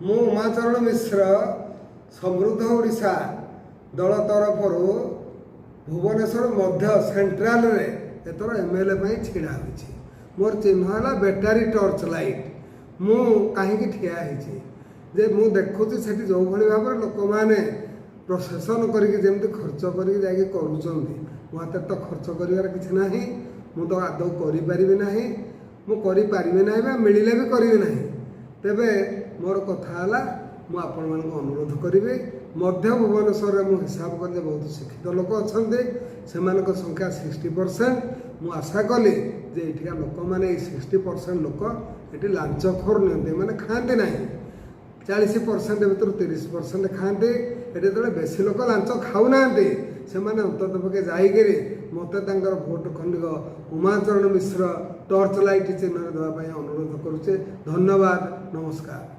ମୁଁ ଉମାଚରଣ ମିଶ୍ର ସମୃଦ୍ଧ ଓଡ଼ିଶା ଦଳ ତରଫରୁ ଭୁବନେଶ୍ୱର ମଧ୍ୟ ସେଣ୍ଟ୍ରାଲରେ ଏଥର MLA ପାଇଁ ଛିଡ଼ା ହୋଇଛି। ମୋର ଚିହ୍ନ ହେଲା ବ୍ୟାଟେରୀ ଟର୍ଚ୍ଚ ଲାଇଟ୍। ମୁଁ କାହିଁକି ଠିଆ ହେଇଛି ଯେ ମୁଁ ଦେଖୁଛି ସେଠି ଯେଉଁଭଳି ଭାବରେ ଲୋକମାନେ ପ୍ରସେସନ କରିକି ଯେମିତି ଖର୍ଚ୍ଚ କରିକି ଯାଇକି କରୁଛନ୍ତି, ମୋ ହାତରେ ତ ଖର୍ଚ୍ଚ କରିବାର କିଛି ନାହିଁ। ମୁଁ ତ ଆଦୌ କରିପାରିବି ନାହିଁ, ମୁଁ କରିପାରିବି ନାହିଁ ବା ମିଳିଲେ ବି କରିବି ନାହିଁ। ତେବେ ମୋର କଥା ହେଲା, ମୁଁ ଆପଣମାନଙ୍କୁ ଅନୁରୋଧ କରିବି, ମଧ୍ୟ ଭୁବନେଶ୍ୱରରେ ମୁଁ ହିସାବ କଲେ ବହୁତ ଶିକ୍ଷିତ ଲୋକ ଅଛନ୍ତି, ସେମାନଙ୍କ ସଂଖ୍ୟା 60%। ମୁଁ ଆଶା କଲି ଯେ ଏଠିକା ଲୋକମାନେ ଏଇ 60% ଲୋକ ଏଠି ଲାଞ୍ଚଖୋର ନିଅନ୍ତି, ମାନେ ଖାଆନ୍ତି ନାହିଁ। 40% ଭିତରୁ 30% ଖାଆନ୍ତି। ଏଠି ଯେତେବେଳେ ବେଶୀ ଲୋକ ଲାଞ୍ଚ ଖାଉନାହାନ୍ତି, ସେମାନେ ଅନ୍ତତଃ ପକ୍ଷେ ଯାଇକରି ମୋତେ ତାଙ୍କର ଭୋଟ ଖଣ୍ଡିକ ଉମାଚରଣ ମିଶ୍ର ଟର୍ଚ୍ଚ ଲାଇଟ୍ ଚିହ୍ନରେ ଦେବା ପାଇଁ ଅନୁରୋଧ କରୁଛେ। ଧନ୍ୟବାଦ, ନମସ୍କାର।